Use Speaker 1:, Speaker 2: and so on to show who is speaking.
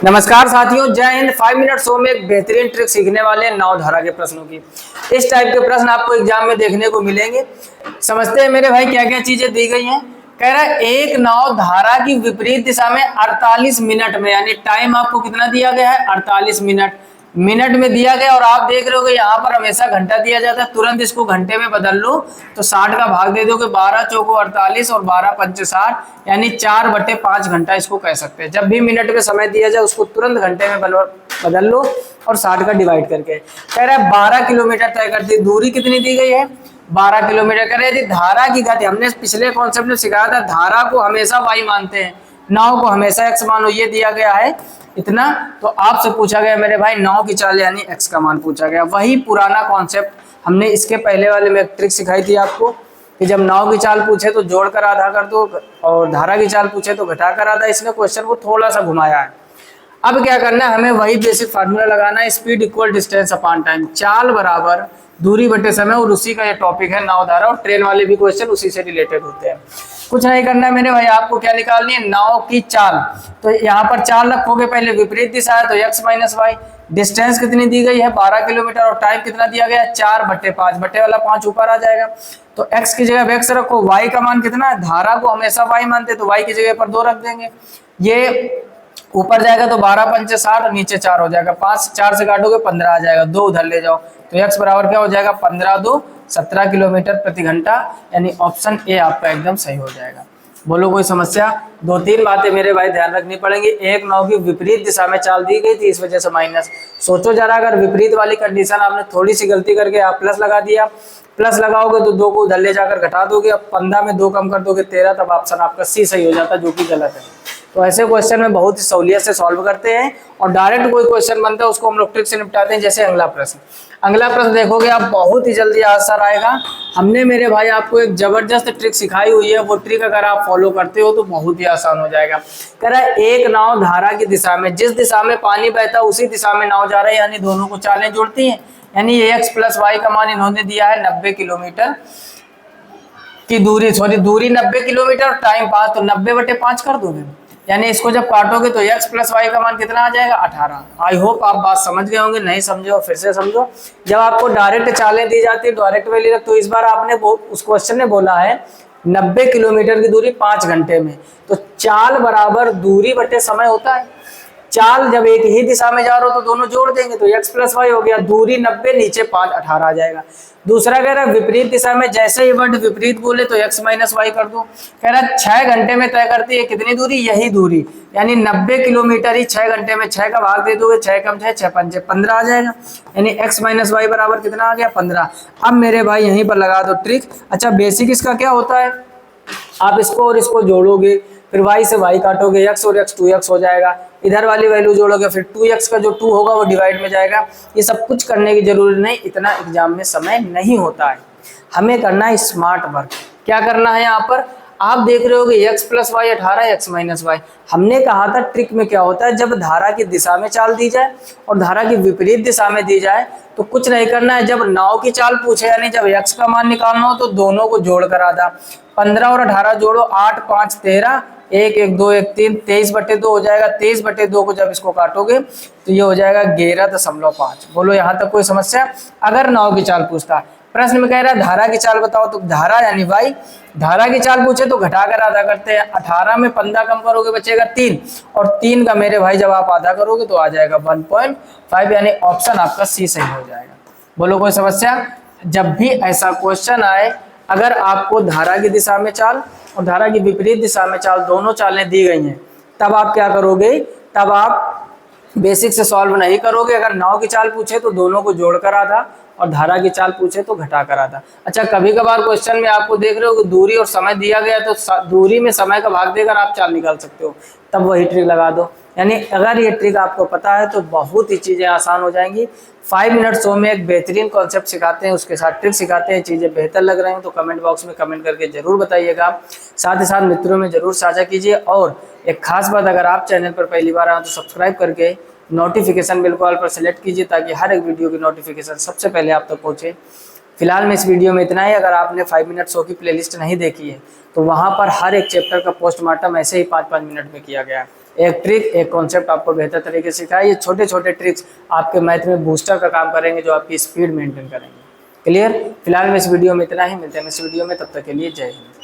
Speaker 1: नमस्कार साथियों, जय हिंद। 5 मिनट शो में एक बेहतरीन ट्रिक सीखने वाले हैं नाव धारा के प्रश्नों की। इस टाइप के प्रश्न आपको एग्जाम में देखने को मिलेंगे। समझते हैं मेरे भाई क्या क्या चीजें दी गई हैं। कह रहा है एक नाव धारा की विपरीत दिशा में 48 मिनट में, यानी टाइम आपको कितना दिया गया है 48 मिनट में दिया गया। और आप देख रहे हो यहाँ पर हमेशा घंटा दिया जाता है, तुरंत इसको घंटे में बदल लो तो 60 का भाग दे दोगे, 12 चौको 48 और 12 पंचे 60, यानी 4/5 घंटा इसको कह सकते हैं। जब भी मिनट में समय दिया जाए उसको तुरंत घंटे में बदल लो और 60 का डिवाइड करके। कह रहा है 12 किलोमीटर तय करती दूरी कितनी दी गई है 12 किलोमीटर। कह रहे धारा की गति, हमने पिछले कॉन्सेप्ट में सिखाया था धारा को हमेशा वाई मानते हैं, नाव को हमेशा एक्स मानो, ये दिया गया है इतना। तो आपसे पूछा गया मेरे भाई नाव की चाल यानी एक्स का मान पूछा गया। वही पुराना कॉन्सेप्ट हमने इसके पहले वाले में एक ट्रिक सिखाई थी आपको कि जब नाव की चाल पूछे तो जोड़कर आधा कर दो और धारा की चाल पूछे तो घटाकर आधा। इसने क्वेश्चन को थोड़ा सा घुमाया है। अब क्या करना है, हमें वही बेसिक फार्मूला लगाना है, speed equal distance upon time. चाल बराबर दूरी बटे समय, और उसी का ये टॉपिक है नाव धारा, और ट्रेन वाले भी क्वेश्चन उसी से रिलेटेड होते हैं। कुछ नहीं करना है मेरे भाई, आपको क्या निकालनी है नाव की चाल। तो यहाँ पर चाल रखोगे, पहले विपरीत दिशा है तो x माइनस वाई। डिस्टेंस कितनी दी गई है 12 किलोमीटर, और टाइम कितना दिया गया है 4/5, बटे वाला 5 ऊपर आ जाएगा। तो x की जगह x रखो, y का मान कितना है, धारा को हमेशा y मानते तो y की जगह पर 2 रख देंगे। ये ऊपर जाएगा तो 12 पंचे 60 और नीचे 4 हो जाएगा, 5 4 से काटोगे 15 आ जाएगा, 2 उधर ले जाओ तो x बराबर क्या हो जाएगा 15 2 17 किलोमीटर प्रति घंटा, यानी ऑप्शन ए आपका एकदम सही हो जाएगा। बोलो कोई समस्या। 2-3 बातें मेरे भाई ध्यान रखनी पड़ेंगी। एक नाव की विपरीत दिशा में चाल दी गई थी, इस वजह से माइनस। सोचो जरा, अगर विपरीत वाली कंडीशन आपने थोड़ी सी गलती करके आप प्लस लगा दिया, प्लस लगाओगे तो 2 को उधर ले जाकर घटा दोगे, अब 15 में 2 कम कर दोगे 13, तब ऑप्शन आपका सी सही हो जाता है, जो कि गलत है। तो ऐसे क्वेश्चन में बहुत ही सहूलियत से सॉल्व करते हैं, और डायरेक्ट कोई क्वेश्चन बनता है उसको हम लोग ट्रिक से निपटाते हैं। जैसे अगला प्रश्न देखोगे आप, बहुत ही जल्दी आंसर आएगा। हमने मेरे भाई आपको एक जबरदस्त ट्रिक सिखाई हुई है, वो ट्रिक अगर आप फॉलो करते हो तो बहुत ही आसान हो जाएगा। कह रहा है एक नाव धारा की दिशा में, जिस दिशा में पानी बहता है उसी दिशा में नाव जा रहा है, यानी दोनों को चालें जुड़ती हैं। यानी x प्लस वाई का मान इन्होंने दिया है 90 किलोमीटर की दूरी, दूरी 90 किलोमीटर, टाइम 5, तो 90/5 कर दोगे, यानी इसको जब काटोगे तो x प्लस वाई का मान कितना आ जाएगा 18। आई होप आप बात समझ गए होंगे, नहीं समझे हो फिर से समझो। जब आपको डायरेक्ट चालें दी जाती है, डायरेक्ट वैल्यू रख, तो इस बार आपने उस क्वेश्चन ने बोला है 90 किलोमीटर की दूरी 5 घंटे में, तो चाल बराबर दूरी बटे समय होता है। चाल जब एक ही दिशा में जा रहे हो तो दोनों जोड़ देंगे, तो x प्लस वाई हो गया, दूरी 90 नीचे 5 18 आ जाएगा। दूसरा कह रहा है विपरीत दिशा में, जैसे ही वर्ड विपरीत बोले तो x माइनस वाई कर दो। कह रहा है 6 घंटे में तय करती है कितनी दूरी, यही दूरी, यानी 90 किलोमीटर ही 6 घंटे में, 6 का भाग दे दोगे, 6 कम 6 6 पंचे 15 आ जाएगा, यानी x माइनस वाई बराबर कितना आ गया 15। अब मेरे भाई यहीं पर लगा दो ट्रिक। अच्छा, बेसिक इसका क्या होता है, आप इसको और इसको जोड़ोगे, फिर y से y काटोगे, x और x 2x हो जाएगा, इधर वाली वैल्यू जोड़ोगे, फिर 2x का जो 2 होगा वो डिवाइड में जाएगा। ये सब कुछ करने की जरूरत नहीं, इतना एग्जाम में समय नहीं होता है। हमें करना है स्मार्ट वर्क। क्या करना है यहाँ पर, आप देख रहे होगे x plus y 18, x minus y. हमने कहा था ट्रिक में क्या होता है, जब धारा की दिशा में चाल दी जाए और धारा की विपरीत दिशा में दी जाए तो कुछ नहीं करना है। जब नाव की चाल पूछे, यानी जब x का मान निकालना हो, तो दोनों को जोड़ कर आधा, 15 और 18 जोड़ो, 8 5 13, 1 1 2 1 3, 23/2 हो जाएगा। 23/2 को जब इसको काटोगे तो ये हो जाएगा 11.5। बोलो यहाँ तक कोई समस्या। अगर नाव की चाल पूछता, प्रश्न में कह रहा है धारा की चाल बताओ, तो धारा यानी वाई, धारा की चाल पूछे तो घटाकर आधा करते हैं। 18 में 15 कम करोगे बचेगा 3, और 3 का मेरे भाई जब आप आधा करोगे तो आ जाएगा 1.5, यानी ऑप्शन आपका सी सही हो जाएगा। बोलो कोई समस्या। जब भी ऐसा क्वेश्चन आए, अगर आपको धारा की दिशा में चाल और धारा की विपरीत दिशा में चाल, दोनों चालें दी गई हैं, तब आप क्या करोगे, तब आप बेसिक से सॉल्व नहीं करोगे। अगर नाव की चाल पूछे तो दोनों को जोड़कर आधा, और धारा की चाल पूछे तो घटा कर आधा। अच्छा, कभी कभार क्वेश्चन में आपको देख रहे हो कि दूरी और समय दिया गया, तो दूरी में समय का भाग देकर आप चाल निकाल सकते हो, तब वही ट्रिक लगा दो। यानी अगर ये ट्रिक आपको पता है तो बहुत ही चीज़ें आसान हो जाएंगी। 5 मिनट शो में एक बेहतरीन कॉन्सेप्ट सिखाते हैं, उसके साथ ट्रिक सिखाते हैं। चीज़ें बेहतर लग रही हैं तो कमेंट बॉक्स में कमेंट करके जरूर बताइएगा। साथ ही साथ मित्रों में जरूर साझा कीजिए। और एक खास बात, अगर आप चैनल पर पहली बार आए तो सब्सक्राइब करके नोटिफिकेशन बिल को ऑल पर सेलेक्ट कीजिए, ताकि हर एक वीडियो की नोटिफिकेशन सबसे पहले आप तक पहुँचे। फिलहाल में इस वीडियो में इतना ही। अगर आपने 5 मिनट शो की प्लेलिस्ट नहीं देखी है तो वहाँ पर हर एक चैप्टर का पोस्टमार्टम ऐसे ही 5-5 मिनट में किया गया है। एक ट्रिक, एक कॉन्सेप्ट आपको बेहतर तरीके से सिखाया। ये छोटे छोटे ट्रिक्स आपके मैथ में बूस्टर का काम करेंगे, जो आपकी स्पीड मेंटेन करेंगे। क्लियर? फिलहाल में इस वीडियो में इतना ही, मिलते हैं इस वीडियो में, तब तक के लिए जय हिंद।